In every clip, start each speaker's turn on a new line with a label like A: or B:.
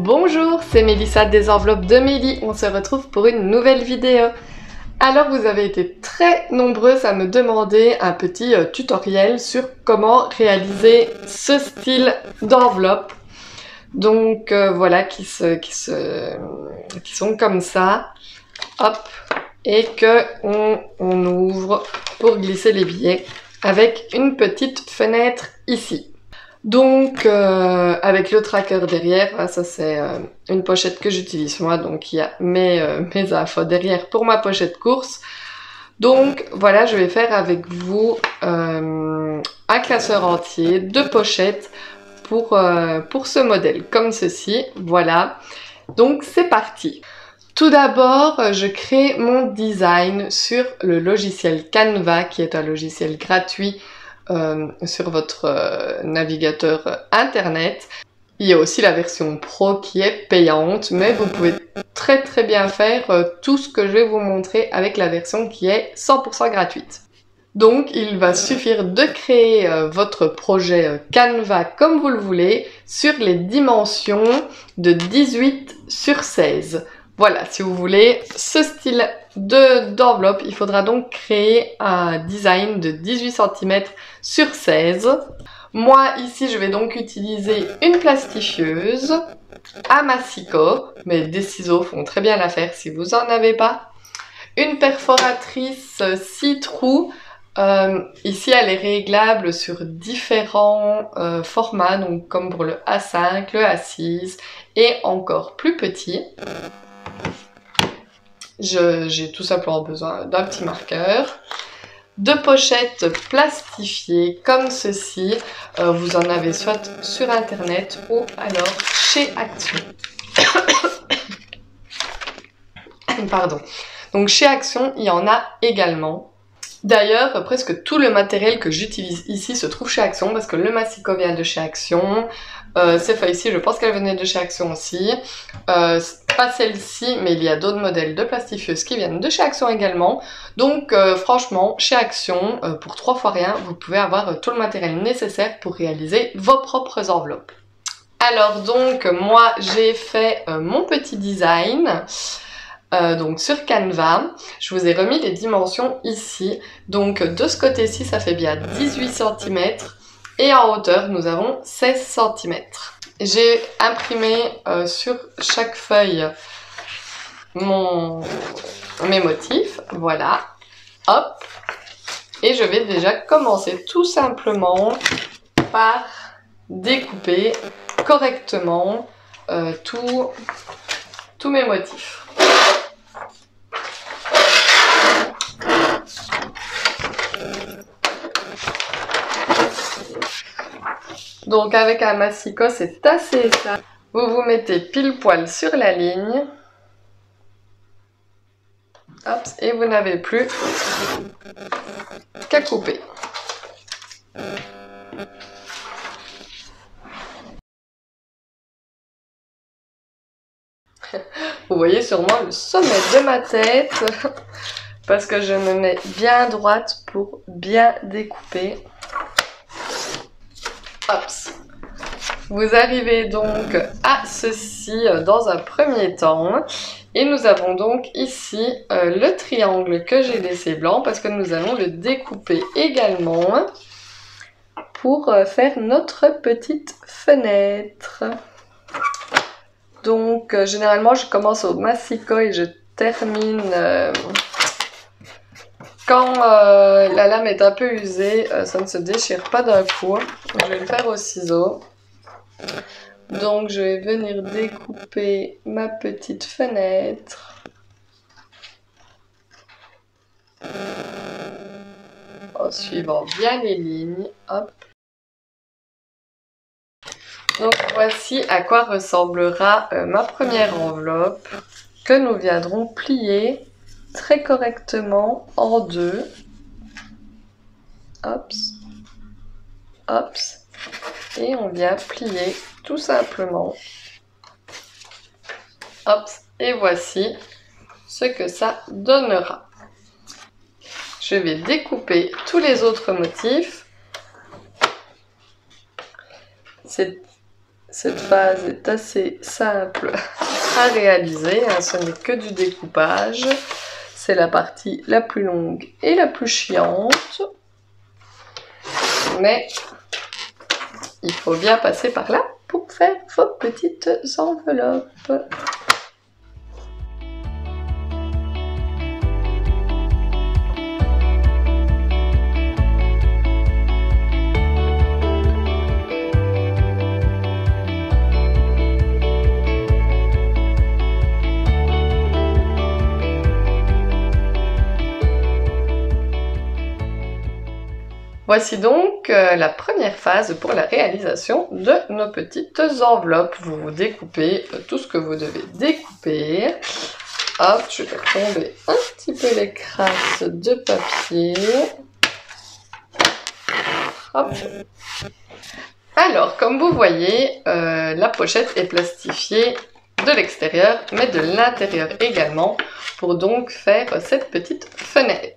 A: Bonjour, c'est Mélissa des enveloppes de Mélie. On se retrouve pour une nouvelle vidéo. Alors vous avez été très nombreuses à me demander un petit tutoriel sur comment réaliser ce style d'enveloppe. Donc voilà, qui sont comme ça. Hop, et que on ouvre pour glisser les billets avec une petite fenêtre ici. Donc avec le tracker derrière, ça c'est une pochette que j'utilise moi, donc il y a mes infos derrière pour ma pochette course. Donc voilà, je vais faire avec vous un classeur entier de pochettes pour ce modèle, comme ceci, voilà. Donc c'est parti. Tout d'abord, je crée mon design sur le logiciel Canva, qui est un logiciel gratuit sur votre navigateur internet. Il y a aussi la version pro qui est payante, mais vous pouvez très bien faire tout ce que je vais vous montrer avec la version qui est 100% gratuite. Donc il va suffire de créer votre projet Canva comme vous le voulez sur les dimensions de 18 sur 16. Voilà, si vous voulez ce style d'enveloppe, il faudra donc créer un design de 18 cm sur 16. Moi, ici, je vais donc utiliser une plastifieuse, un massicot, mais des ciseaux font très bien l'affaire si vous n'en avez pas. Une perforatrice 6 trous. Ici, elle est réglable sur différents formats, donc comme pour le A5, le A6 et encore plus petit. J'ai tout simplement besoin d'un petit marqueur, de pochettes plastifiées comme ceci. Vous en avez soit sur internet ou alors chez Action. Pardon. Donc chez Action, il y en a également. D'ailleurs, presque tout le matériel que j'utilise ici se trouve chez Action parce que le massicot vient de chez Action. Ces feuilles-ci, je pense qu'elles venaient de chez Action aussi. Pas celle-ci, mais il y a d'autres modèles de plastifieuses qui viennent de chez Action également. Donc franchement, chez Action, pour 3 fois rien, vous pouvez avoir tout le matériel nécessaire pour réaliser vos propres enveloppes. Alors donc, moi j'ai fait mon petit design. Donc sur Canva, je vous ai remis les dimensions ici. Donc de ce côté-ci, ça fait bien 18 cm et en hauteur, nous avons 16 cm. J'ai imprimé sur chaque feuille mes motifs, voilà, hop. Et je vais déjà commencer tout simplement par découper correctement tous mes motifs. Donc avec un massicot, c'est assez simple. Vous vous mettez pile poil sur la ligne. Hop, et vous n'avez plus qu'à couper. Vous voyez sûrement le sommet de ma tête parce que je me mets bien droite pour bien découper. Hops. Vous arrivez donc à ceci dans un premier temps. Et nous avons donc ici le triangle que j'ai laissé blanc parce que nous allons le découper également pour faire notre petite fenêtre. Donc généralement je commence au massicot et je termine quand la lame est un peu usée, ça ne se déchire pas d'un coup. Je vais le faire au ciseau. Donc je vais venir découper ma petite fenêtre. En suivant bien les lignes. Hop. Donc voici à quoi ressemblera ma première enveloppe que nous viendrons plier très correctement en deux. Hops. Hops. Et on vient plier tout simplement. Hop, et voici ce que ça donnera. Je vais découper tous les autres motifs. C'est cette phase est assez simple à réaliser, hein, ce n'est que du découpage. C'est la partie la plus longue et la plus chiante. Mais il faut bien passer par là pour faire vos petites enveloppes. Voici donc la première phase pour la réalisation de nos petites enveloppes. Vous découpez tout ce que vous devez découper. Hop, je vais tomber un petit peu les crasses de papier. Hop. Alors, comme vous voyez, la pochette est plastifiée de l'extérieur, mais de l'intérieur également, pour donc faire cette petite fenêtre.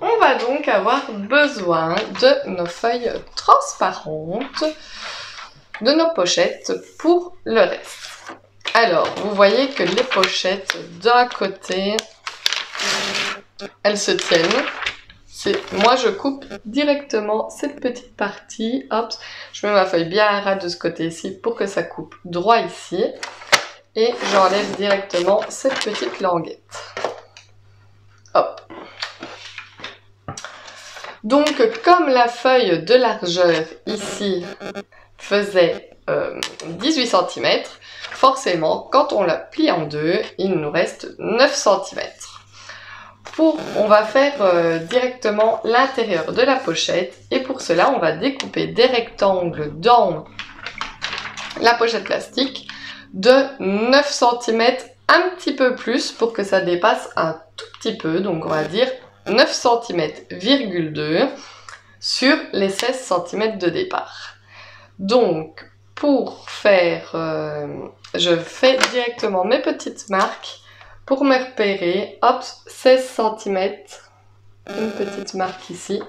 A: On va donc avoir besoin de nos feuilles transparentes, de nos pochettes pour le reste. Alors, vous voyez que les pochettes d'un côté, elles se tiennent. Moi, je coupe directement cette petite partie. Hop, je mets ma feuille bien à ras de ce côté-ci pour que ça coupe droit ici. Et j'enlève directement cette petite languette. Hop. Donc, comme la feuille de largeur ici faisait 18 cm, forcément, quand on la plie en deux, il nous reste 9 cm. On va faire directement l'intérieur de la pochette, et pour cela, on va découper des rectangles dans la pochette plastique de 9 cm, un petit peu plus pour que ça dépasse un tout petit peu, donc on va dire 9 cm,2 sur les 16 cm de départ. Donc, pour faire, je fais directement mes petites marques pour me repérer. Hop, 16 cm, une petite marque ici.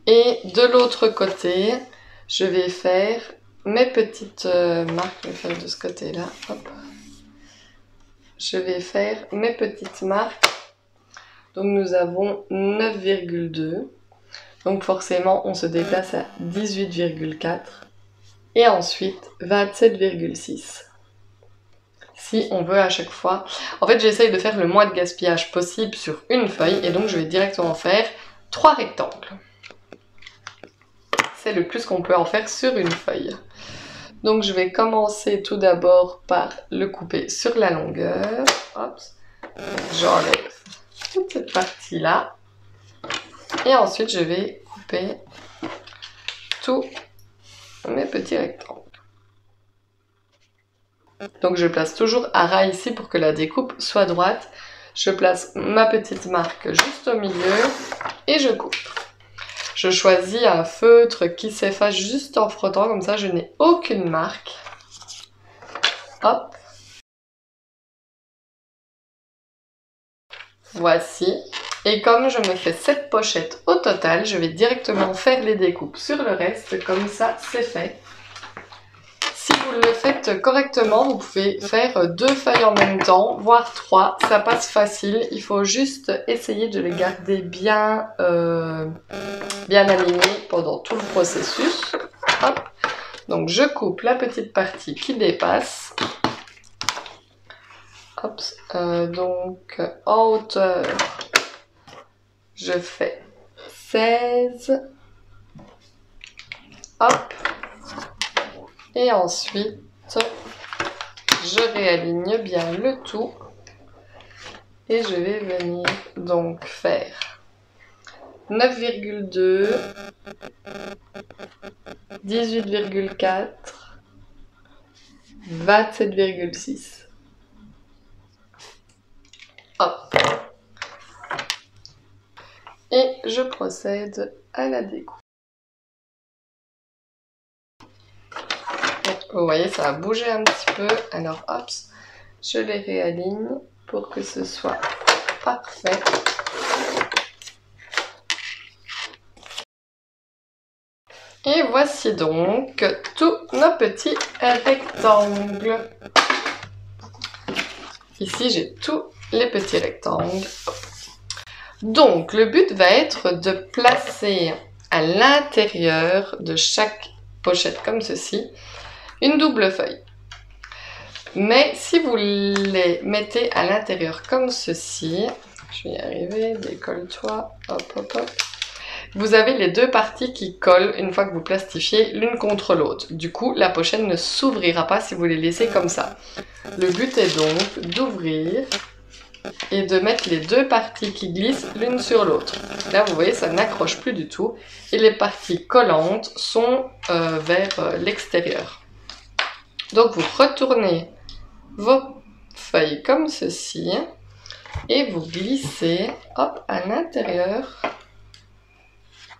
A: Et de l'autre côté, je vais faire mes petites marques, je vais faire de ce côté-là. Hop. Je vais faire mes petites marques. Donc nous avons 9,2. Donc forcément on se déplace à 18,4. Et ensuite 27,6. Si on veut à chaque fois. En fait j'essaye de faire le moins de gaspillage possible sur une feuille. Et donc je vais directement faire 3 rectangles. C'est le plus qu'on peut en faire sur une feuille. Donc je vais commencer tout d'abord par le couper sur la longueur. Hop. J'enlève toute cette partie-là. Et ensuite je vais couper tous mes petits rectangles. Donc je place toujours à ras ici pour que la découpe soit droite. Je place ma petite marque juste au milieu et je coupe. Je choisis un feutre qui s'efface juste en frottant, comme ça je n'ai aucune marque. Hop. Voici. Et comme je me fais 7 pochettes au total, je vais directement faire les découpes sur le reste, comme ça c'est fait. Si vous le faites correctement, vous pouvez faire 2 feuilles en même temps, voire 3, ça passe facile. Il faut juste essayer de les garder bien alignées pendant tout le processus. Hop. Donc je coupe la petite partie qui dépasse. Hop. Donc en hauteur, je fais 16. Hop. Et ensuite, je réaligne bien le tout. Et je vais venir donc faire 9,2, 18,4, 27,6. Hop. Et je procède à la découpe. Vous voyez, ça a bougé un petit peu. Alors, hop, je les réaligne pour que ce soit parfait. Et voici donc tous nos petits rectangles. Ici, j'ai tous les petits rectangles. Donc, le but va être de placer à l'intérieur de chaque pochette comme ceci, une double feuille. Mais si vous les mettez à l'intérieur comme ceci, je vais y arriver, décolle-toi, hop, hop, hop. Vous avez les deux parties qui collent une fois que vous plastifiez l'une contre l'autre. Du coup, la pochette ne s'ouvrira pas si vous les laissez comme ça. Le but est donc d'ouvrir et de mettre les deux parties qui glissent l'une sur l'autre. Là, vous voyez, ça n'accroche plus du tout. Et les parties collantes sont vers l'extérieur. Donc, vous retournez vos feuilles comme ceci et vous glissez, hop, à l'intérieur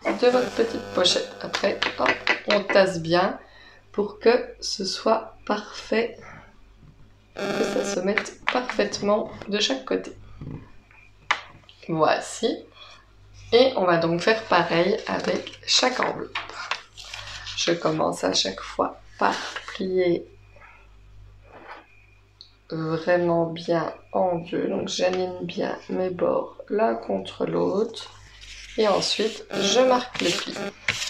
A: de votre petite pochette. Après, hop, on tasse bien pour que ce soit parfait, que ça se mette parfaitement de chaque côté. Voici. Et on va donc faire pareil avec chaque enveloppe. Je commence à chaque fois par plier vraiment bien en deux. Donc j'aligne bien mes bords l'un contre l'autre. Et ensuite, je marque les plis.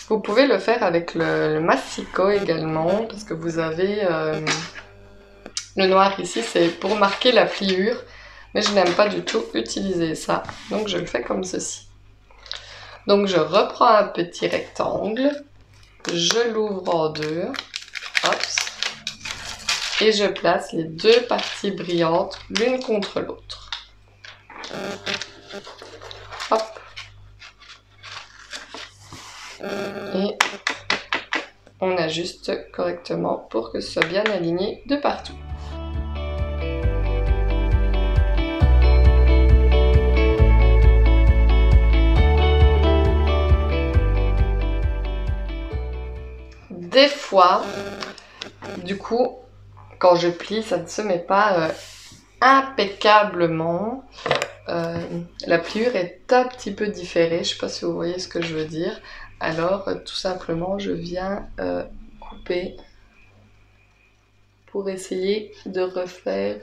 A: Vous pouvez le faire avec le massicot également, parce que vous avez le noir ici, c'est pour marquer la pliure, mais je n'aime pas du tout utiliser ça, donc je le fais comme ceci. Donc je reprends un petit rectangle, je l'ouvre en deux, hop, et je place les deux parties brillantes l'une contre l'autre. Hop. Et on ajuste correctement pour que ce soit bien aligné de partout. Des fois, du coup, quand je plie, ça ne se met pas impeccablement. La pliure est un petit peu différée, je ne sais pas si vous voyez ce que je veux dire. Alors, tout simplement, je viens couper pour essayer de refaire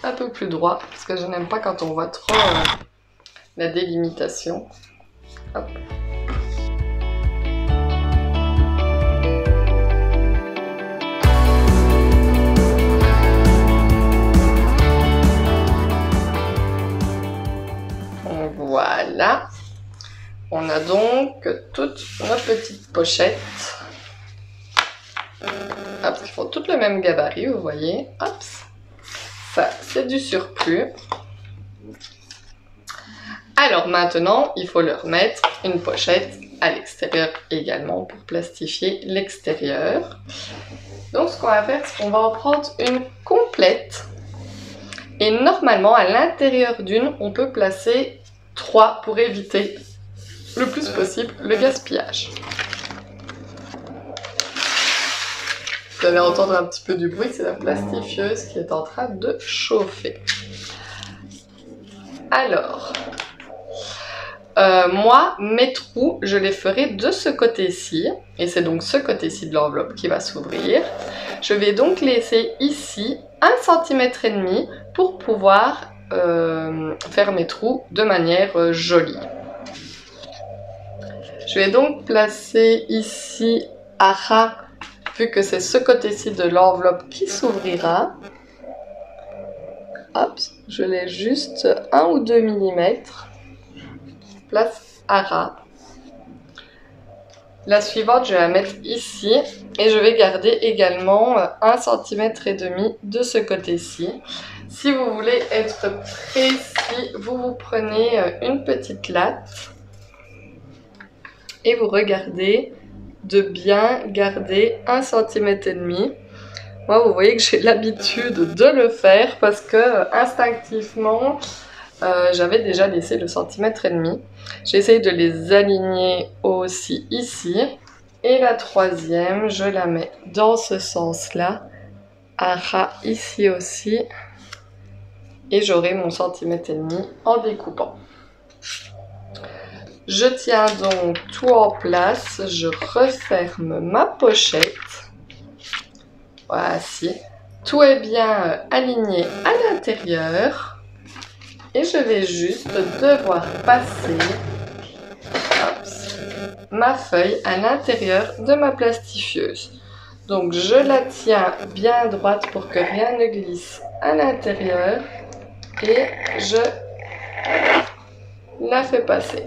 A: un peu plus droit, parce que je n'aime pas quand on voit trop la délimitation. Hop. Voilà. On a donc toutes nos petites pochettes. Hop, ils font toutes le même gabarit, vous voyez. Hop. Ça, c'est du surplus. Alors maintenant, il faut leur mettre une pochette à l'extérieur également pour plastifier l'extérieur. Donc ce qu'on va faire, c'est qu'on va en prendre une complète. Et normalement, à l'intérieur d'une, on peut placer 3 pour éviter le plus possible le gaspillage. Vous allez entendre un petit peu du bruit, c'est la plastifieuse qui est en train de chauffer. Alors, moi, mes trous, je les ferai de ce côté-ci, et c'est donc ce côté-ci de l'enveloppe qui va s'ouvrir. Je vais donc laisser ici 1,5 cm pour pouvoir faire mes trous de manière jolie. Je vais donc placer ici à ras, vu que c'est ce côté-ci de l'enveloppe qui s'ouvrira. Hop, je laisse juste 1 ou 2 mm. Place à ras. La suivante, je vais la mettre ici et je vais garder également 1,5 cm de ce côté-ci. Si vous voulez être précis, vous prenez une petite latte et vous regardez de bien garder 1,5 cm. Moi, vous voyez que j'ai l'habitude de le faire parce que instinctivement, j'avais déjà laissé le 1,5 cm. J'essaye de les aligner aussi ici. Et la troisième, je la mets dans ce sens-là, à ras ici aussi. Et j'aurai mon 1,5 cm en découpant. Je tiens donc tout en place, je referme ma pochette. Voici. Tout est bien aligné à l'intérieur. Et je vais juste devoir passer ma feuille à l'intérieur de ma plastifieuse. Donc je la tiens bien droite pour que rien ne glisse à l'intérieur et je la fais passer.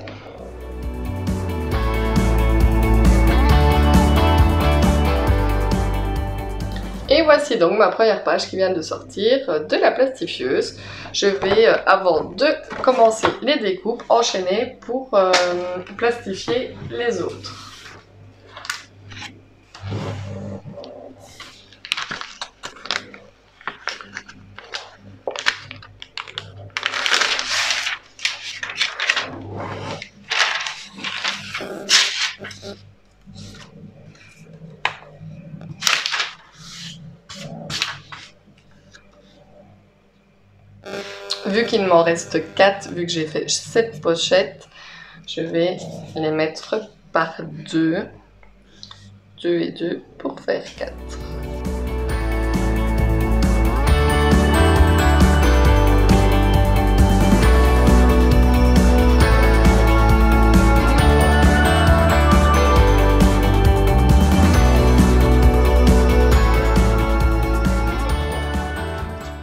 A: Et voici donc ma première page qui vient de sortir de la plastifieuse. Je vais, avant de commencer les découpes, enchaîner pour plastifier les autres. Vu qu'il m'en reste 4, vu que j'ai fait 7 pochettes, je vais les mettre par 2. 2 et 2 pour faire 4.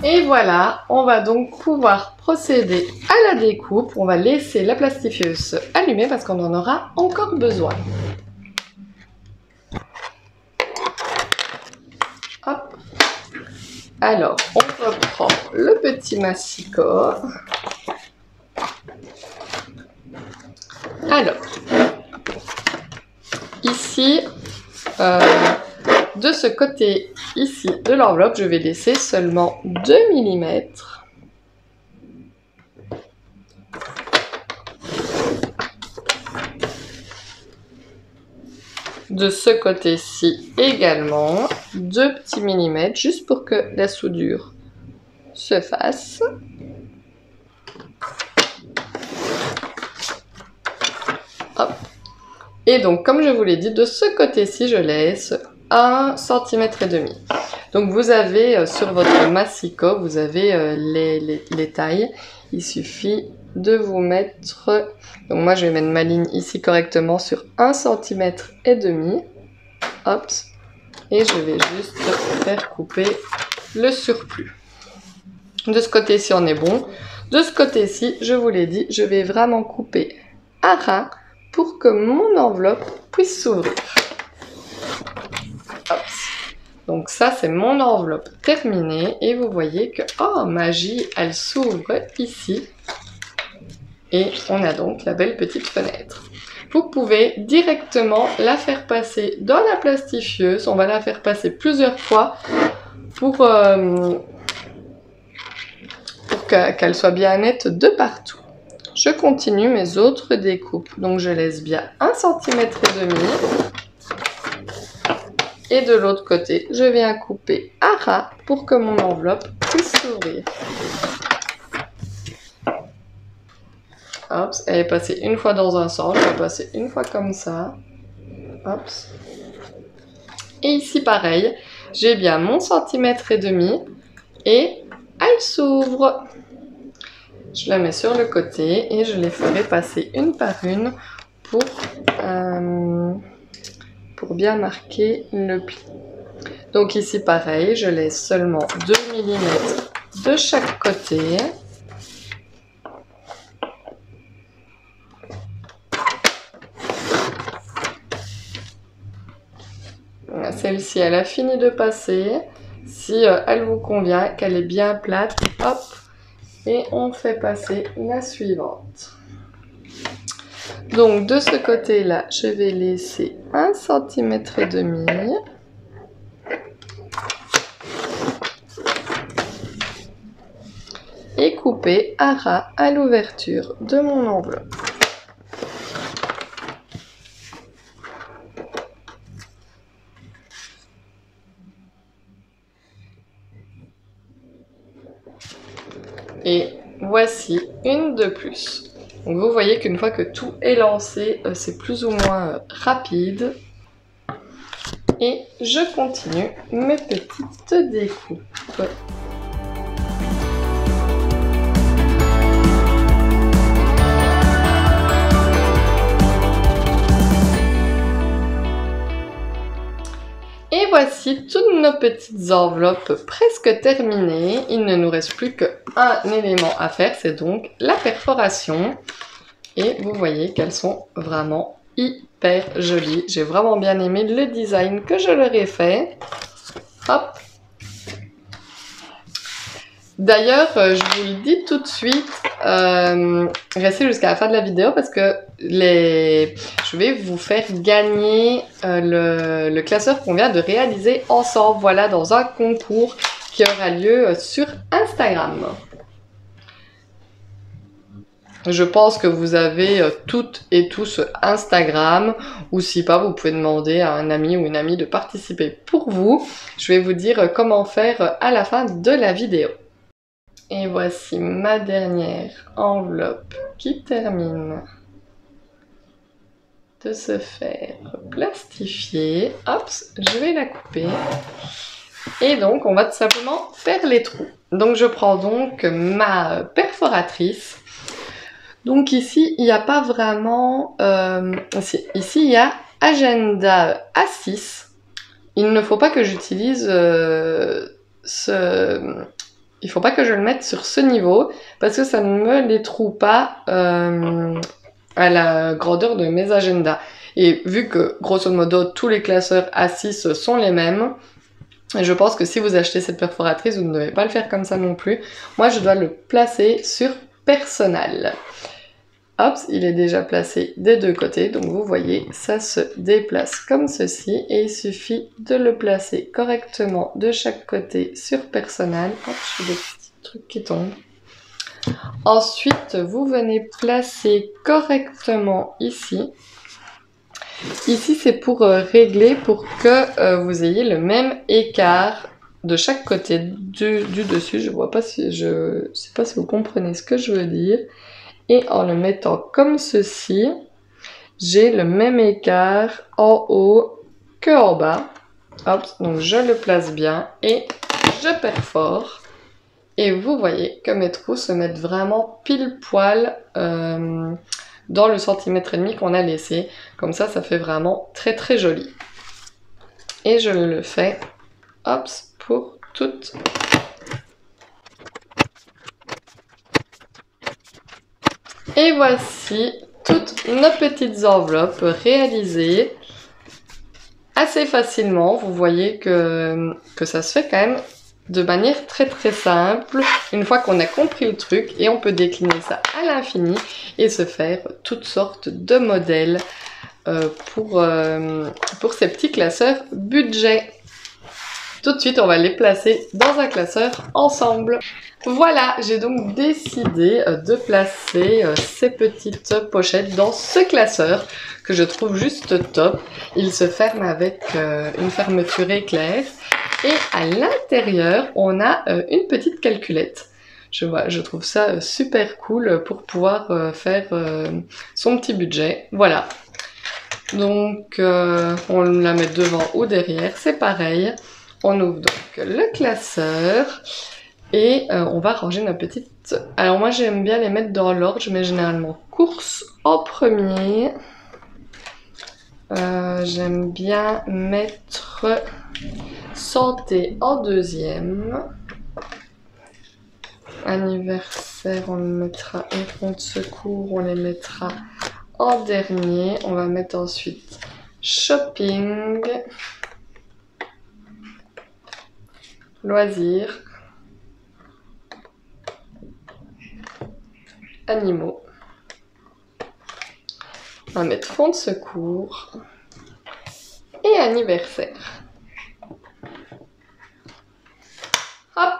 A: Et voilà, on va donc pouvoir procéder à la découpe. On va laisser la plastifieuse allumée parce qu'on en aura encore besoin. Hop. Alors, on reprend le petit massicot. Alors, ici, de ce côté ici de l'enveloppe, je vais laisser seulement 2 mm. De ce côté-ci également, 2 petits millimètres, juste pour que la soudure se fasse. Hop. Et donc, comme je vous l'ai dit, de ce côté-ci, je laisse 1,5 cm. Donc vous avez sur votre massicot, vous avez les tailles. Il suffit de vous mettre... Donc moi je vais mettre ma ligne ici correctement sur 1,5 cm. Hop. Et je vais juste faire couper le surplus. De ce côté-ci on est bon. De ce côté-ci, je vous l'ai dit, je vais vraiment couper à ras pour que mon enveloppe puisse s'ouvrir. Hop. Donc ça, c'est mon enveloppe terminée. Et vous voyez que, oh magie, elle s'ouvre ici. Et on a donc la belle petite fenêtre. Vous pouvez directement la faire passer dans la plastifieuse. On va la faire passer plusieurs fois pour qu'elle soit bien nette de partout. Je continue mes autres découpes. Donc je laisse bien 1,5 cm. Et de l'autre côté, je viens couper à ras pour que mon enveloppe puisse s'ouvrir. Hop, elle est passée une fois dans un sens, je vais passer une fois comme ça. Hop. Et ici pareil, j'ai bien mon 1,5 cm et elle s'ouvre. Je la mets sur le côté et je les ferai passer une par une pour bien marquer le pli. Donc ici pareil, je laisse seulement 2 mm de chaque côté. Celle-ci, elle a fini de passer. Si elle vous convient, qu'elle est bien plate, hop, et on fait passer la suivante. Donc de ce côté-là, je vais laisser 1,5 cm. Et couper à ras à l'ouverture de mon enveloppe. Et voici une de plus. Donc vous voyez qu'une fois que tout est lancé, c'est plus ou moins rapide. Et je continue mes petites découpes. Et voici toutes nos petites enveloppes presque terminées. Il ne nous reste plus qu'un élément à faire, c'est donc la perforation. Et vous voyez qu'elles sont vraiment hyper jolies. J'ai vraiment bien aimé le design que je leur ai fait. Hop! D'ailleurs, je vous le dis tout de suite, restez jusqu'à la fin de la vidéo parce que je vais vous faire gagner le classeur qu'on vient de réaliser ensemble, voilà, dans un concours qui aura lieu sur Instagram. Je pense que vous avez toutes et tous Instagram, ou si pas, vous pouvez demander à un ami ou une amie de participer pour vous. Je vais vous dire comment faire à la fin de la vidéo. Et voici ma dernière enveloppe qui termine de se faire plastifier. Hop, je vais la couper. Et donc, on va tout simplement faire les trous. Donc, je prends donc ma perforatrice. Donc ici, il n'y a pas vraiment... ici, il y a agenda A6. Il ne faut pas que j'utilise Il faut pas que je le mette sur ce niveau parce que ça ne me les troue pas à la grandeur de mes agendas. Et vu que, grosso modo, tous les classeurs A6 sont les mêmes, je pense que si vous achetez cette perforatrice, vous ne devez pas le faire comme ça non plus. Moi, je dois le placer sur Personnel. Hop, il est déjà placé des deux côtés, donc vous voyez, ça se déplace comme ceci et il suffit de le placer correctement de chaque côté sur Personnel. Hop, j'ai des petits trucs qui tombent. Ensuite, vous venez placer correctement ici. Ici, c'est pour régler pour que vous ayez le même écart de chaque côté du dessus. Je vois pas si je sais pas si vous comprenez ce que je veux dire. Et en le mettant comme ceci, j'ai le même écart en haut que en bas. Hop, donc je le place bien et je perfore. Et vous voyez que mes trous se mettent vraiment pile poil dans le centimètre et demi qu'on a laissé. Comme ça, ça fait vraiment très très joli. Et je le fais, hop, pour toutes. Et voici toutes nos petites enveloppes réalisées assez facilement. Vous voyez que ça se fait quand même de manière très très simple. Une fois qu'on a compris le truc et on peut décliner ça à l'infini et se faire toutes sortes de modèles pour ces petits classeurs budget. Tout de suite, on va les placer dans un classeur ensemble. Voilà, j'ai donc décidé de placer ces petites pochettes dans ce classeur que je trouve juste top. Il se ferme avec une fermeture éclair et à l'intérieur, on a une petite calculette. Je trouve ça super cool pour pouvoir faire son petit budget. Voilà. Donc, on la met devant ou derrière, c'est pareil. On ouvre donc le classeur et on va ranger nos petites... Alors moi j'aime bien les mettre dans l'ordre, je mets généralement course en premier. J'aime bien mettre santé en deuxième. Anniversaire on le mettra, et fonds de secours on les mettra en dernier. On va mettre ensuite shopping. Loisirs, animaux. On va mettre fonds de secours et anniversaire. Hop!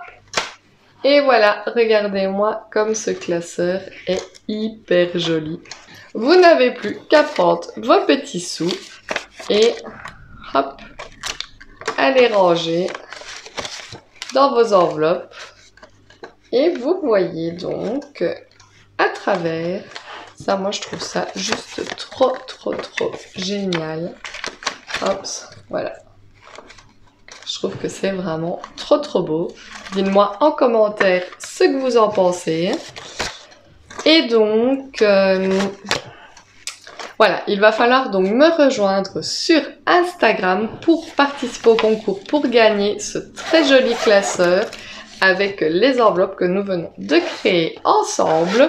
A: Et voilà, regardez-moi comme ce classeur est hyper joli. Vous n'avez plus qu'à prendre vos petits sous et hop, à les ranger dans vos enveloppes et vous voyez donc à travers Ça, moi, je trouve ça juste trop génial. Hop, voilà. Je trouve que c'est vraiment trop beau. Dites-moi en commentaire ce que vous en pensez. Et donc, voilà, il va falloir donc me rejoindre sur Instagram pour participer au concours, pour gagner ce très joli classeur avec les enveloppes que nous venons de créer ensemble.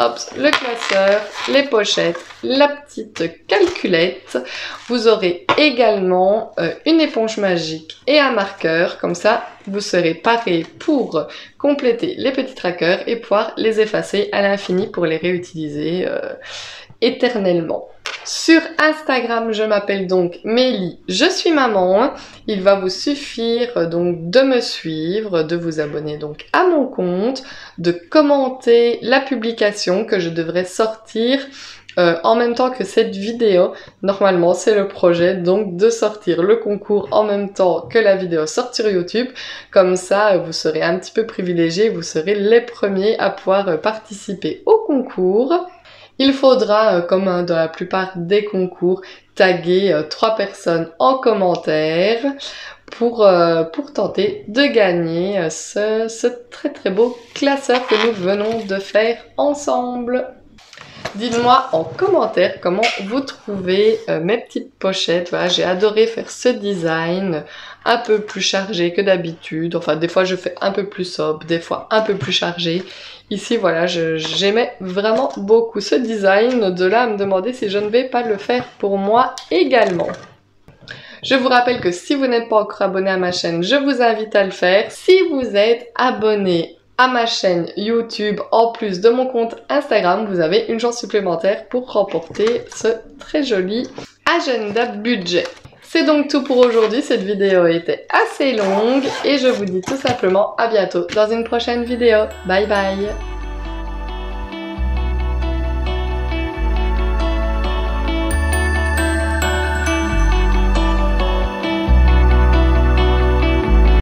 A: Hop, le classeur, les pochettes, la petite calculette. Vous aurez également une éponge magique et un marqueur. Comme ça, vous serez parés pour compléter les petits trackers et pouvoir les effacer à l'infini pour les réutiliser éternellement. Sur Instagram, je m'appelle donc Mélie, je suis maman. Il va vous suffire donc de me suivre, de vous abonner donc à mon compte, de commenter la publication que je devrais sortir en même temps que cette vidéo. Normalement, c'est le projet donc de sortir le concours en même temps que la vidéo sort sur YouTube. Comme ça, vous serez un petit peu privilégiés, vous serez les premiers à pouvoir participer au concours. Il faudra, comme dans la plupart des concours, taguer 3 personnes en commentaire pour tenter de gagner ce très beau classeur que nous venons de faire ensemble. Dites-moi en commentaire comment vous trouvez mes petites pochettes. Voilà, j'ai adoré faire ce design un peu plus chargé que d'habitude. Enfin, des fois je fais un peu plus sobre, des fois un peu plus chargé. Ici, voilà, j'aimais vraiment beaucoup ce design. De là à me demander si je ne vais pas le faire pour moi également. Je vous rappelle que si vous n'êtes pas encore abonné à ma chaîne, je vous invite à le faire. Si vous êtes abonné à ma chaîne YouTube, en plus de mon compte Instagram, vous avez une chance supplémentaire pour remporter ce très joli agenda budget. C'est donc tout pour aujourd'hui, cette vidéo était assez longue et je vous dis tout simplement à bientôt dans une prochaine vidéo. Bye bye!